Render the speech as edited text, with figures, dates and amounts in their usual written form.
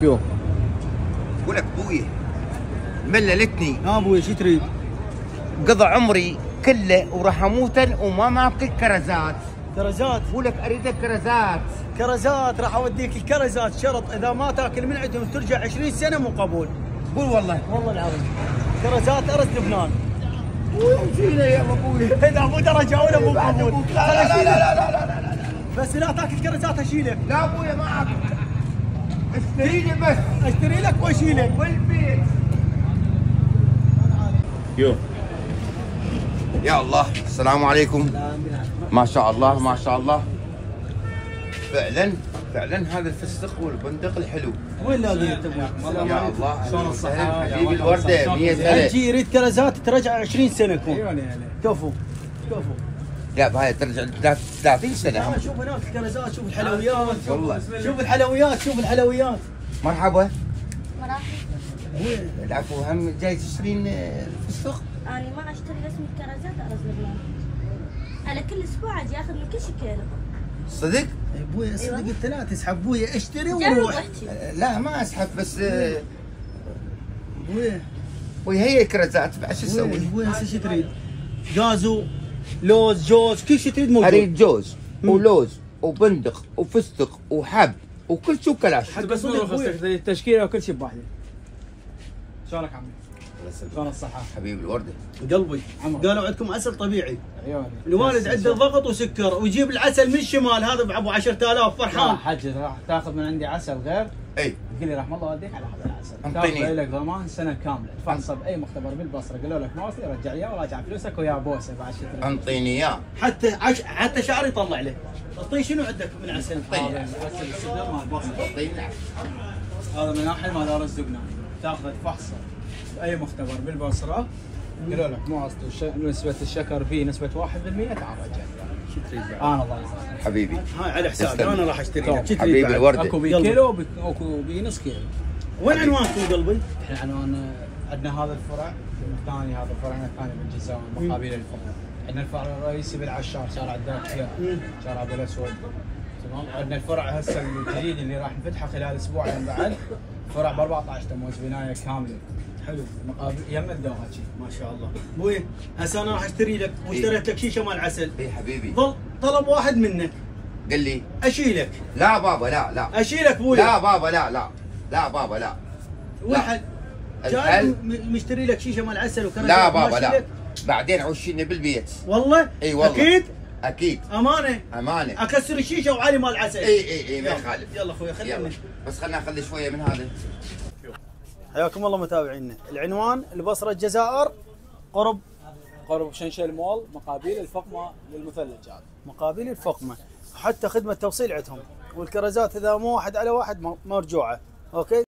يو اقول لك ابوي مللتني. ها ابوي شو تريد؟ قضى عمري كله وراح اموت وما ماكل كرزات. كرزات؟ اقول لك اريد كرزات. كرزات راح اوديك الكرزات، شرط اذا ما تاكل من عندهم ترجع 20 سنه مو قبول. قول والله العظيم كرزات ارز لبنان. ويمشينا يا ابوي اذا مو رجعونا مو قبول. لا لا لا لا لا لا لا لا بس لا تاكل كرزات اشيلك. لا ابوي ما اكل، اشتري لي بس. اشتري لك واشيلك والبيت. يو يا الله السلام عليكم. ما شاء الله ما شاء الله، فعلا هذا الفستق والبندق الحلو. وين لاقيت ابوي؟ يا الله شلون الصحة؟ حبيبي الورده 100 سنه. تجي يريد كرزات ترجع 20 سنه يكون. كفو كفو. لا بهاي ترجع 30 سنه. شوف هناك الكرزات، شوف الحلويات، والله شوف الحلويات، شوف الحلويات. مرحبا. مرحبا. العفو، هم جاي تشترين الفستق؟ أنا ما أشتري رسمي كرزات أرز لبنان. أنا كل أسبوع أجي آخذ من كل شي كيلو. صدق؟ ابوي صدق انت لا تسحب ابوي، اشتري جرب وروح. واحكي. لا ما اسحب بس ابوي وهي كرزات بعد شو اسوي؟ ابوي هسه شو تريد؟ جازو، لوز، جوز، كل شيء تريد موجود. اريد جوز ولوز وبندق وفستق وحب وكل شو كلاش. حتى بس مو رخص التشكيله وكل شيء بواحده. شلونك عمي؟ شلون الصحة؟ حبيبي الورده. قلبي عمر. قالوا عندكم عسل طبيعي. ايوه الوالد عنده ضغط وسكر ويجيب العسل من الشمال، هذا بابو 10000 فرحان. حج راح تاخذ من عندي عسل غير، اي يقول لي رحم الله والديك على هذا العسل. انطيني. تاخذ لك ضمان سنه كامله، تفحصه باي مختبر بالبصره، قالوا لك ما وصل رجع اياه وراجع فلوسك ويا بوسه بعد شتري. انطيني اياه. حتى شعر يطلع له. طيب شنو عندك من عسل؟ هذا عسل الصدر مال البصره. انطيني. هذا من ناحيه مال ارز دقنان، تاخذه تفحصه باي مختبر بالبصره، قالوا لك ما وصل نسبه الشكر فيه نسبه 1%، تعال رجع. شو تريد بعد؟ انا الله يسلمك. حبيبي هاي على حسابي تسلم. انا راح اشتري لك. شو تريد حبيبي بعد؟ الورده. اكو بكيلو واكو بنص كيلو. وين عنوانكم قلبي؟ احنا عنوان عندنا هذا الفرع الثاني، هذا فرعنا الثاني بالجزائر مقابل الفرع. عندنا الفرع الرئيسي بالعشار شارع الداكية، شارع ابو الاسود. تمام. عندنا الفرع هسه الجديد اللي راح نفتحه خلال اسبوعين بعد، فرع ب 14 تموز بنايه كامله. حلو مقابل يم الدواجي. ما شاء الله. ابوي هسه انا راح اشتري لك واشتريت لك شيشه مال عسل. اي حبيبي. ظل طلب واحد منك، قل لي. اشيلك. لا بابا لا اشيلك ابوي. لا بابا لا بابا لا. والحل الحل مشتري لك شيشه مال عسل وكرزات. لا بابا ما لا، أشيلك. بعدين عوشيني بالبيت. والله؟ اي والله اكيد؟ اكيد امانه؟ امانه. اكسر الشيشه وعلي مال عسل. اي ما يخالف. يلا اخوي يلا خلينا. بس خلنا نخلي شويه من هذا. حياكم الله متابعينا. العنوان البصره الجزائر، قرب شنشل مول، مقابل الفقمه للمثلجات. مقابل الفقمه، حتى خدمه توصيل عندهم، والكرزات اذا مو واحد على واحد مرجوعه. اوكي.